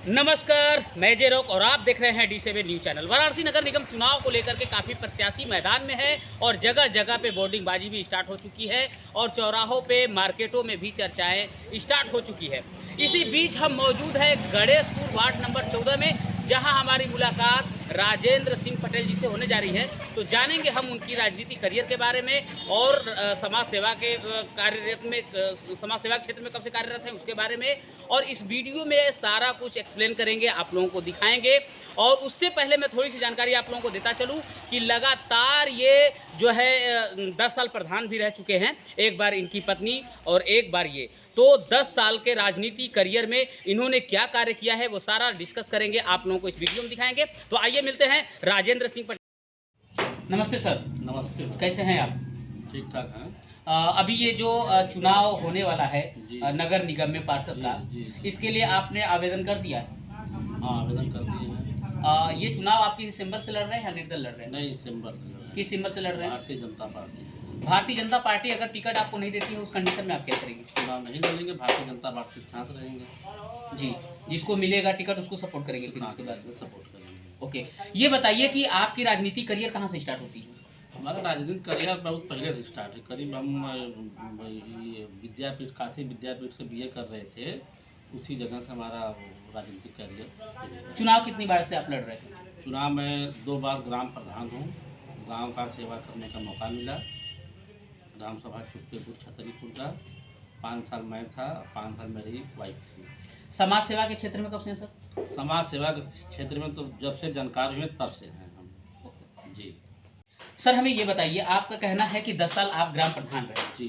नमस्कार, मैं जय रोक और आप देख रहे हैं D7 न्यूज़ चैनल। वाराणसी नगर निगम चुनाव को लेकर के काफ़ी प्रत्याशी मैदान में है और जगह जगह पे बोर्डिंगबाजी भी स्टार्ट हो चुकी है और चौराहों पे, मार्केटों में भी चर्चाएं स्टार्ट हो चुकी है। इसी बीच हम मौजूद हैं गणेशपुर वार्ड नंबर 14 में, जहां हमारी मुलाकात राजेंद्र सिंह पटेल जी से होने जा रही है। तो जानेंगे हम उनकी राजनीतिक करियर के बारे में और समाज सेवा के कार्यरत में, समाज सेवा क्षेत्र में कब से कार्यरत हैं उसके बारे में, और इस वीडियो में सारा कुछ एक्सप्लेन करेंगे, आप लोगों को दिखाएंगे। और उससे पहले मैं थोड़ी सी जानकारी आप लोगों को देता चलूं कि लगातार ये जो है 10 साल प्रधान भी रह चुके हैं, एक बार इनकी पत्नी और एक बार ये। तो 10 साल के राजनीति करियर में इन्होंने क्या कार्य किया है वो सारा डिस्कस करेंगे, आप लोगों को इस वीडियो में दिखाएंगे। तो आइए मिलते हैं राजेंद्र सिंह पटेल। नमस्ते सर। नमस्ते। कैसे हैं आप? ठीक ठाक हैं। अभी ये जो चुनाव होने वाला है नगर निगम में पार्षद का, जी। इसके लिए आपने आवेदन कर दिया है? हाँ, आवेदन कर दिए हैं। ये चुनाव आप किसी सिंबल से लड़ रहे हैं या निर्दल लड़ रहे हैं? नहीं, सिंबल से लड़ रहे हैं। किस सिंबल से लड़ रहे हैं? भारतीय जनता पार्टी। भारतीय जनता पार्टी अगर टिकट आपको नहीं देती है उस कंडीशन में आप क्या करेंगे? चुनाव नहीं लड़ेंगे, भारतीय जनता पार्टी के साथ रहेंगे। जी, जिसको मिलेगा टिकट उसको सपोर्ट करेंगे फिर उसके बाद? सपोर्ट करेंगे। ओके, ये बताइए कि आपकी राजनीतिक करियर कहाँ से स्टार्ट होती है? हमारा राजनीतिक करियर बहुत पहले से स्टार्ट है। करीब हम विद्यापीठ, काशी विद्यापीठ से बीए कर रहे थे, उसी जगह से हमारा राजनीतिक करियर। चुनाव कितनी बार से आप लड़ रहे हैं? चुनाव में 2 बार ग्राम प्रधान हूँ। गांव का सेवा करने का मौका मिला। ग्राम सभा चुप्पेपुर छतरीपुर का 5 साल मैं था, 5 साल मेरी वाइफ थी। समाज सेवा के क्षेत्र में कब से हैं सर? समाज सेवा के क्षेत्र में तो जब से जानकार हुए तब से हैं हम। जी सर, हमें ये बताइए, आपका कहना है कि 10 साल आप ग्राम प्रधान रहे। जी।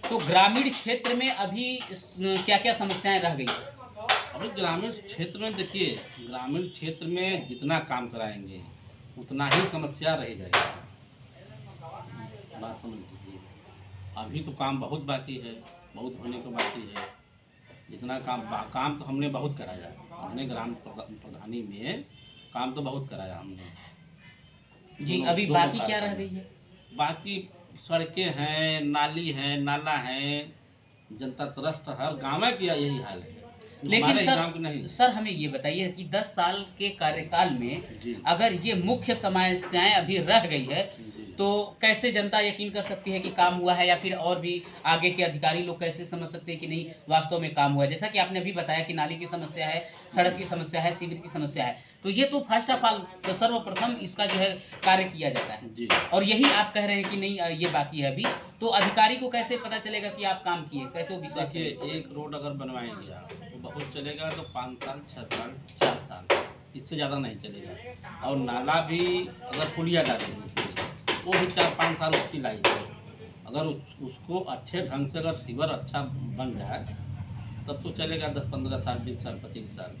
तो ग्रामीण क्षेत्र में अभी क्या क्या समस्याएं रह गई? अभी ग्रामीण क्षेत्र में देखिए, ग्रामीण क्षेत्र में जितना काम कराएंगे उतना ही समस्या रह जाएगी। बात समझ लीजिए, अभी तो काम बहुत बाकी है, बहुत होने को बाकी है। जितना काम तो हमने बहुत कराया, अपने ग्राम प्रधानी में काम तो बहुत कराया हमने। जी, अभी बाकी क्या रह गई है? बाकी सड़कें हैं, नाली हैं, नाला हैं, जनता त्रस्त, हर गाँव की यही हाल है। लेकिन गाँव की नहीं। सर हमें ये बताइए कि 10 साल के कार्यकाल में अगर ये मुख्य समस्याएं अभी रह गई है तो कैसे जनता यकीन कर सकती है कि काम हुआ है, या फिर और भी आगे के अधिकारी लोग कैसे समझ सकते हैं कि नहीं वास्तव में काम हुआ है? जैसा कि आपने अभी बताया कि नाली की समस्या है, सड़क की समस्या है, सीवर की समस्या है, तो ये तो फर्स्ट ऑफ ऑल, तो सर्वप्रथम इसका जो है कार्य किया जाता है जी। और यही आप कह रहे हैं कि नहीं ये बाकी है अभी, तो अधिकारी को कैसे पता चलेगा कि आप काम किए? कैसे वो विश्वास देखिए, एक रोड अगर बनवाएंगे आप तो बहुत चलेगा, तो 5 साल, 6 साल, 4 साल, इससे ज़्यादा नहीं चलेगा। और नाला भी अगर पुलिया डालेंगे वो भी 4-5 साल उसकी लाइफ है। अगर उसको अच्छे ढंग से, अगर सीवर अच्छा बन जाए तब तो चलेगा 10-15 साल, 20 साल, 25 साल।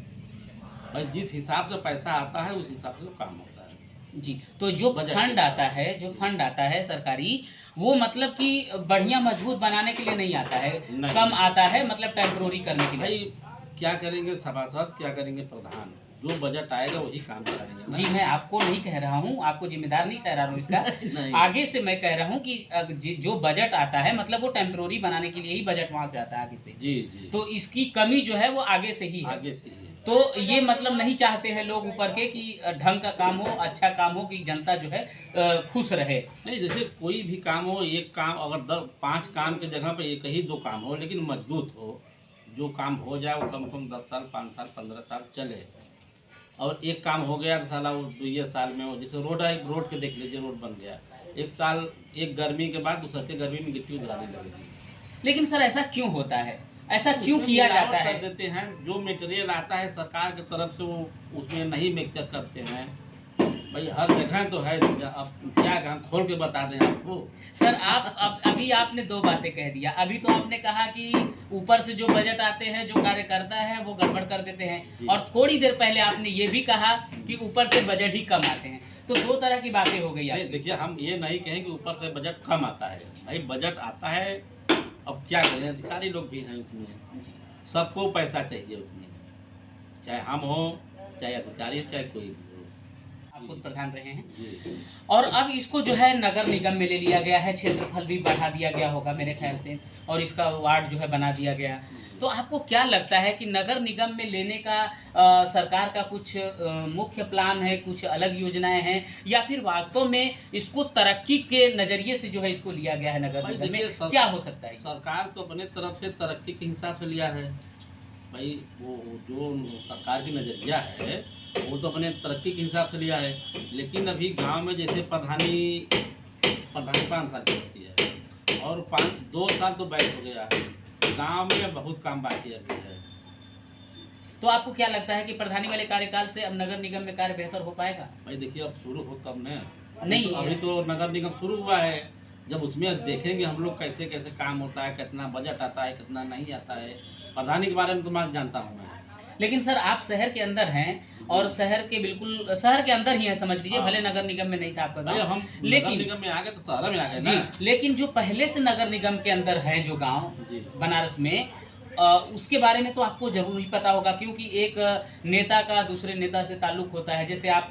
भाई जिस हिसाब से पैसा आता है उस हिसाब से तो काम होता है। जी, तो जो फंड आता है, जो फंड आता है सरकारी, वो मतलब कि बढ़िया मजबूत बनाने के लिए नहीं आता है, कम आता है, मतलब टेम्परोरी करने के लिए। भाई क्या करेंगे सभासद, क्या करेंगे प्रधान, जो बजट आएगा वही काम कराएंगे ना। जी, मैं आपको नहीं कह रहा हूँ, आपको जिम्मेदार नहीं ठहरा रहा हूँ इसका। आगे से मैं कह रहा हूँ कि जो बजट आता है मतलब वो टेम्परोरी बनाने के लिए ही बजट वहाँ से आता है आगे से। जी जी। तो इसकी कमी जो है वो आगे से ही है। आगे से ही है। तो ये मतलब नहीं चाहते हैं लोग ऊपर के कि ढंग का काम हो, अच्छा काम हो, कि जनता जो है खुश रहे। नहीं, जैसे कोई भी काम हो, एक काम अगर 5 काम की जगह पे एक ही 2 काम हो, लेकिन मजबूत हो, जो काम हो जाए वो कम से कम 10 साल, 5 साल, 15 साल चले। और एक काम हो गया तो साला वो 2 साल में हो, जैसे रोड के देख लीजिए, रोड बन गया, 1 साल, एक गर्मी के बाद दूसरे के गर्मी में गिट्टी उधराने लगेगी। लेकिन सर ऐसा क्यों होता है? ऐसा क्यों किया जाता है? कर देते हैं, जो मटेरियल आता है सरकार की तरफ से वो उसमें नहीं मिक्सचर करते हैं। भाई हर जगह तो है, अब क्या हम खोल के बता दें आपको? सर आप अभी आपने 2 बातें कह दिया। अभी तो आपने कहा कि ऊपर से जो बजट आते हैं, जो कार्य करता है वो गड़बड़ कर देते हैं, और थोड़ी देर पहले आपने ये भी कहा कि ऊपर से बजट ही कम आते हैं। तो 2 तरह की बातें हो गई। देखिए, हम ये नहीं कहें कि ऊपर से बजट कम आता है, भाई बजट आता है। अब क्या करें, अधिकारी लोग भी हैं उसमें, सबको पैसा चाहिए उसमें, चाहे हम हो, चाहे अधिकारी हो, चाहे कोई भी हो। आप खुद प्रधान रहे हैं, जी। और अब इसको जो है नगर निगम में ले लिया गया है, क्षेत्रफल भी बढ़ा दिया गया होगा मेरे ख्याल से, और इसका वार्ड जो है बना दिया गया। तो आपको क्या लगता है कि नगर निगम में लेने का सरकार का कुछ मुख्य प्लान है, कुछ अलग योजनाएं हैं, या फिर वास्तव में इसको तरक्की के नज़रिए से जो है इसको लिया गया है नगर भाई निगम देखिए, में, क्या हो सकता है? सरकार तो अपने तरफ से तरक्की के हिसाब से लिया है भाई। वो जो सरकार की नज़रिया है वो तो अपने तरक्की के हिसाब से लिया है। लेकिन अभी गांव में जैसे प्रधानी 5 साल की होती है और 2 साल तो बैठ हो गया है, गांव में बहुत काम बाकी अभी है। तो आपको क्या लगता है कि प्रधानी वाले कार्यकाल से अब नगर निगम में कार्य बेहतर हो पाएगा? भाई देखिए, अब शुरू हो तब न। नहीं, अभी तो नगर निगम शुरू हुआ है। जब उसमें देखेंगे हम लोग कैसे कैसे काम होता है, कितना बजट आता है, कितना नहीं आता है। प्रधानी के बारे में तो मैं जानता हूँ मैं। लेकिन सर, आप शहर के अंदर हैं और शहर के बिल्कुल शहर के अंदर ही हैं, समझ लीजिए, हाँ। भले नगर निगम में नहीं था आपका भाई गाँव, हम नगर लेकिन निगम में आ गए तो शहर में आ गए जी, ना। लेकिन जो पहले से नगर निगम के अंदर है जो गांव जी। बनारस में, उसके बारे में तो आपको जरूर ही पता होगा, क्योंकि एक नेता का दूसरे नेता से ताल्लुक होता है। जैसे आप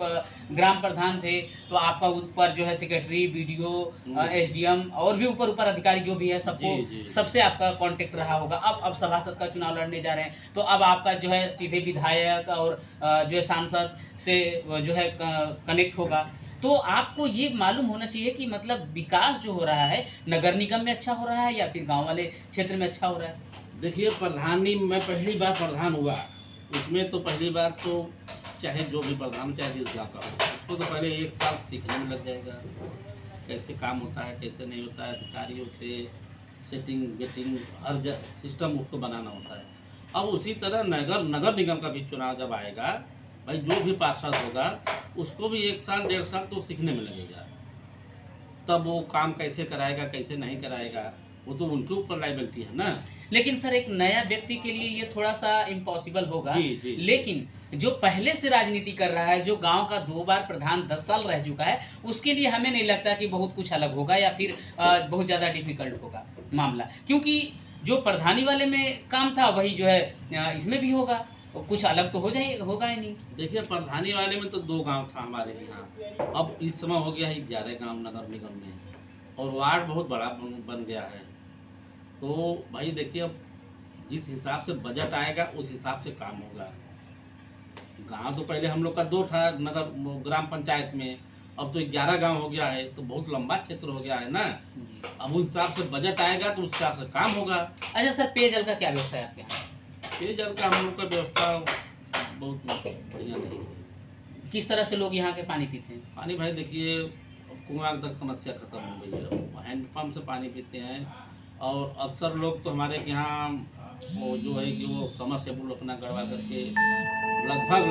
ग्राम प्रधान थे तो आपका ऊपर जो है सेक्रेटरी, बीडीओ, एसडीएम और भी ऊपर ऊपर अधिकारी जो भी है सबको, जी। सबसे आपका कांटेक्ट रहा होगा। अब सभासद का चुनाव लड़ने जा रहे हैं तो अब आपका जो है सीधे विधायक और जो है सांसद से जो है कनेक्ट होगा। तो आपको ये मालूम होना चाहिए कि मतलब विकास जो हो रहा है नगर निगम में अच्छा हो रहा है या फिर गांव वाले क्षेत्र में अच्छा हो रहा है। देखिए, प्रधानी मैं पहली बार प्रधान हुआ, उसमें तो पहली बार तो चाहे जो भी प्रधान चाहे जिस गाँव का हो, उसको तो पहले 1 साल सीखने में लग जाएगा कैसे काम होता है, कैसे नहीं होता है। अधिकारियों से सेटिंग गेटिंग हर सिस्टम उसको बनाना होता है। अब उसी तरह नगर निगम का भी चुनाव जब आएगा, भाई जो भी पार्षद होगा उसको भी 1 साल 1.5 साल तो सीखने में लगेगा। तब वो काम कैसे कराएगा, कैसे नहीं कराएगा, वो तो उनके ऊपर लायबिलिटी है ना। लेकिन सर, एक नया व्यक्ति के लिए ये थोड़ा सा इम्पॉसिबल होगा। जी। लेकिन जो पहले से राजनीति कर रहा है, जो गांव का 2 बार प्रधान 10 साल रह चुका है, उसके लिए हमें नहीं लगता कि बहुत कुछ अलग होगा या फिर बहुत ज़्यादा डिफिकल्ट होगा मामला, क्योंकि जो प्रधानी वाले में काम था वही जो है इसमें भी होगा। कुछ अलग तो होगा ही नहीं। देखिए, प्रधानी वाले में तो 2 गांव था हमारे यहाँ, अब इस समय हो गया है 11 गांव नगर निगम में, और वार्ड बहुत बड़ा बन गया है। तो भाई देखिए, अब जिस हिसाब से बजट आएगा उस हिसाब से काम होगा। गांव तो पहले हम लोग का 2 था नगर ग्राम पंचायत में, अब तो 11 गांव हो गया है, तो बहुत लंबा क्षेत्र हो गया है ना। अब उस हिसाब से बजट आएगा तो उस हिसाब से काम होगा। अच्छा सर, पेयजल का क्या व्यवस्था है आपके यहाँ? पेयजल का हम लोग का व्यवस्था बहुत बढ़िया नहीं है। किस तरह से लोग यहाँ के पानी पीते हैं? पानी भाई देखिए, कुआं तक समस्या खत्म हो गई है, हैंडपम्प से पानी पीते हैं। और अक्सर लोग तो हमारे यहाँ वो जो है कि वो समरसेबुल अपना गड़वा करके लगभग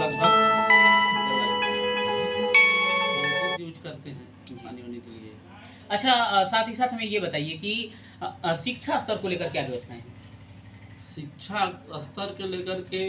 यूज करते हैं पानी होने के लिए। अच्छा, साथ ही साथ हमें ये बताइए कि शिक्षा स्तर को लेकर क्या व्यवस्थाएं हैं? शिक्षा स्तर के लेकर के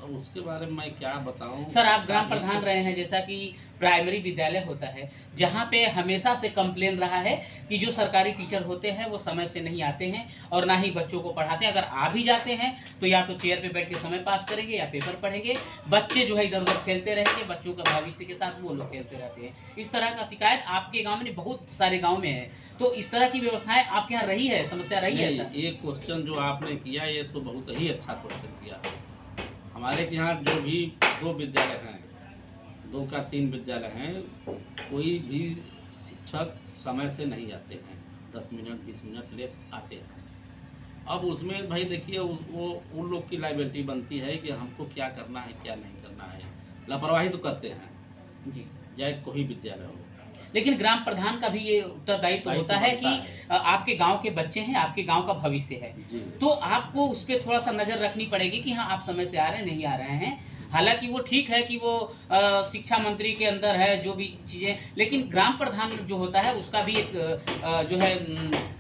उसके बारे में मैं क्या बताऊं। सर, आप ग्राम प्रधान रहे हैं, जैसा कि प्राइमरी विद्यालय होता है जहाँ पे हमेशा से कंप्लेन रहा है कि जो सरकारी टीचर होते हैं वो समय से नहीं आते हैं और ना ही बच्चों को पढ़ाते हैं। अगर आ भी जाते हैं तो या तो चेयर पे बैठ के समय पास करेंगे या पेपर पढ़ेंगे, बच्चे जो है इधर उधर खेलते रहेंगे, बच्चों का भविष्य के साथ वो लोग खेलते रहते हैं। इस तरह का शिकायत आपके गाँव में बहुत सारे गाँव में है, तो इस तरह की व्यवस्थाएं आपके यहाँ रही है, समस्या रही है सर? ये क्वेश्चन जो आपने किया ये तो बहुत ही अच्छा क्वेश्चन किया। हमारे यहाँ जो भी 2 विद्यालय हैं, 2 का 3 विद्यालय हैं, कोई भी शिक्षक समय से नहीं आते हैं, 10 मिनट 20 मिनट लेट आते हैं। अब उसमें भाई देखिए, वो उन लोग की लायबिलिटी बनती है कि हमको क्या करना है क्या नहीं करना है। लापरवाही तो करते हैं जी, चाहे कोई विद्यालय हो। लेकिन ग्राम प्रधान का भी ये उत्तरदायित्व होता है कि आपके गांव के बच्चे हैं, आपके गांव का भविष्य है, तो आपको उस पर थोड़ा सा नज़र रखनी पड़ेगी कि हाँ आप समय से आ रहे हैं नहीं आ रहे हैं। हालांकि वो ठीक है कि वो शिक्षा मंत्री के अंदर है जो भी चीज़ें, लेकिन ग्राम प्रधान जो होता है उसका भी एक जो है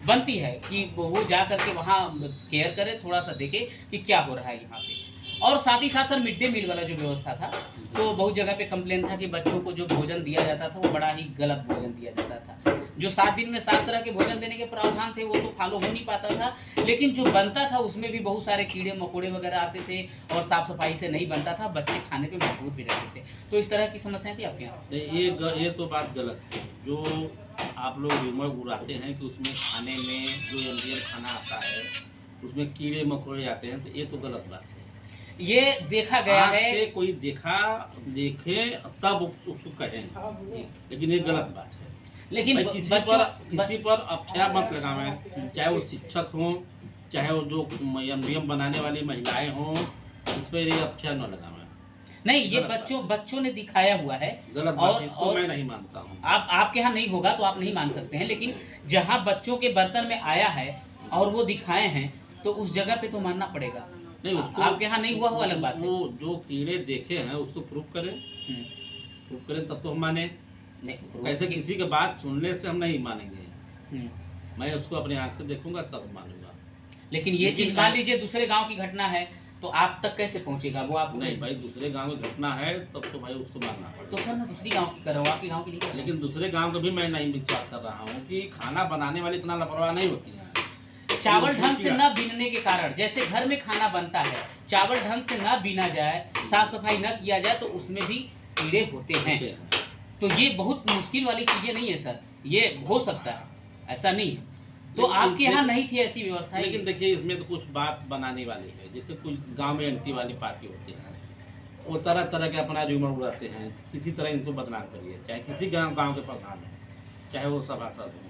बनती है कि वो जा करके वहाँ केयर करे, थोड़ा सा देखे कि क्या हो रहा है यहाँ पे। और साथ ही साथ सर मिड डे मील वाला जो व्यवस्था था, तो बहुत जगह पे कंप्लेन था कि बच्चों को जो भोजन दिया जाता था वो बड़ा ही गलत भोजन दिया जाता था। जो 7 दिन में 7 तरह के भोजन देने के प्रावधान थे वो तो फॉलो हो नहीं पाता था, लेकिन जो बनता था उसमें भी बहुत सारे कीड़े मकोड़े वगैरह आते थे और साफ सफाई से नहीं बनता था, बच्चे खाने पे मजबूर भी रहते थे। तो इस तरह की समस्याएं थी आपके यहाँ? ये तो बात गलत है। जो आप लोग र्यूमर उड़ाते हैं कि उसमें खाने में जो इंडियन खाना आता है उसमें कीड़े मकोड़े आते हैं, तो ये तो गलत बात है। ये देखा गया आँख है, से कोई देखे तब उसको कहें, लेकिन ये गलत बात है। लेकिन भाई किसी पर अफवाह मत लगावें, चाहे वो शिक्षक हों, चाहे वो जो नियम बनाने वाली महिलाएं हों, इस पर ये अफवाह न लगावें। नहीं, ये गलत बच्चों ने दिखाया हुआ है, गलत बात है, इसको मैं नहीं मानता हूँ। आप आपके यहाँ नहीं होगा तो आप नहीं मान सकते हैं, लेकिन जहाँ बच्चों के बर्तन में आया है और वो दिखाए हैं तो उस जगह पे तो मानना पड़ेगा। नहीं, उसको आपके यहाँ नहीं हुआ वो अलग बात है। वो जो कीड़े देखे हैं उसको प्रूफ करें, तब तो हम माने। नहीं, ऐसे किसी के बात सुनने से हम नहीं मानेंगे। हम्म। मैं उसको अपने आँख से देखूंगा तब मानूंगा। लेकिन ये चीज मान लीजिए दूसरे गांव की घटना है तो आप तक कैसे पहुंचेगा वो? आप नहीं भाई, दूसरे गांव में घटना है तब तो भाई उसको मानना तो पड़ेगा। सर मैं दूसरी गांव की कर रहा हूँ, आपके गांव की नहीं कर रहा हूं। लेकिन दूसरे गांव का भी मैं नहीं विश्वास कर रहा हूँ कि खाना बनाने वाली इतना लापरवाह नहीं होती है। चावल ढंग से न बीनने के कारण, जैसे घर में खाना बनता है, चावल ढंग से न बीना जाए, साफ सफाई न किया जाए तो उसमें भी कीड़े होते हैं। तो ये बहुत मुश्किल वाली चीजें नहीं है सर, ये हो सकता है, ऐसा नहीं है। तो आपके यहाँ नहीं थी ऐसी व्यवस्था? लेकिन देखिए इसमें तो कुछ बात बनाने वाली है। जैसे कुछ गांव में एंटी वाली पार्टी होती है, वो तरह तरह के अपना र्यूमर उड़ाते हैं, किसी तरह इनको बदनाम करिए, चाहे किसी गांव के प्रधान हो, चाहे वो सभासद हो,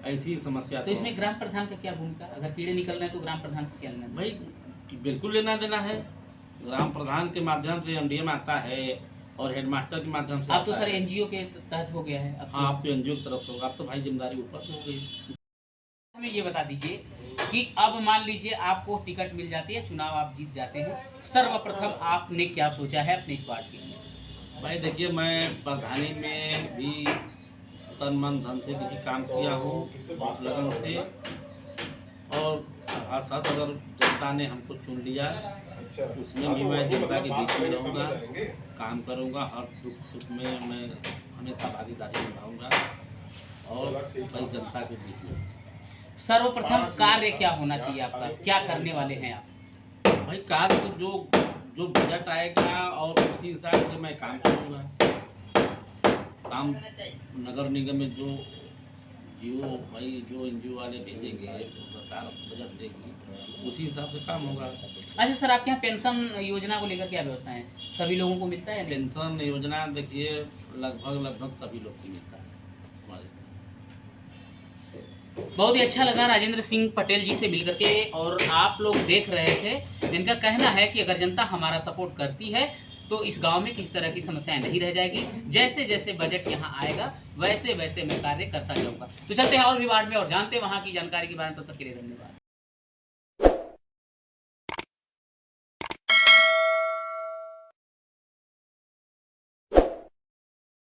ऐसी समस्या। तो इसमें ग्राम प्रधान का क्या भूमिका? अगर कीड़े निकल रहे हैं तो ग्राम प्रधान से क्या लेना देना? भाई बिल्कुल लेना देना है। ग्राम प्रधान के माध्यम से एमडीएम आता है और हेडमास्टर के माध्यम से आप तो आता सर है। एनजीओ के तहत हो गया है अब तो। हाँ, आप तो एनजीओ की तरफ से होगा, अब तो भाई जिम्मेदारी ऊपर हो गई। हमें ये बता दीजिए कि अब मान लीजिए आपको टिकट मिल जाती है, चुनाव आप जीत जाते हैं, सर्वप्रथम आपने क्या सोचा है अपने इस पार्ट के लिए? भाई देखिए, मैं प्रधानी में भी तन मन धन से किसी काम किया हूँ, बहुत लगन से, और साथ अगर जनता ने हमको चुन लिया उसमें भी मैं जनता के बीच में रहूँगा, काम करूँगा, हर दुख सुख में मैं हमेशा भागीदारी निभाऊँगा और भाई जनता के बीच में। सर्वप्रथम कार्य क्या होना चाहिए आपका, क्या करने वाले हैं आप? भाई कार्य तो जो बजट आएगा और उसी हिसाब से मैं काम करूँगा। काम नगर निगम में जो एनजीओ वाले भेजेंगे, तो सरकार बजट देगी, उसी हिसाब से काम होगा। अच्छा सर, आपके यहाँ पेंशन योजना को लेकर क्या व्यवस्था है? सभी लोगों को मिलता है? पेंशन योजना देखिए लगभग सभी लोग को मिलता है। बहुत ही अच्छा लगा राजेंद्र सिंह पटेल जी से मिलकर के, और आप लोग देख रहे थे जिनका कहना है कि अगर जनता हमारा सपोर्ट करती है तो इस गांव में किस तरह की समस्याएं नहीं रह जाएगी, जैसे जैसे बजट यहां आएगा वैसे वैसे मैं कार्य करता जाऊंगा। तो चलते हैं और भी वार्ड में और जानते हैं वहां की जानकारी के बारे में। तब तक के लिए धन्यवाद।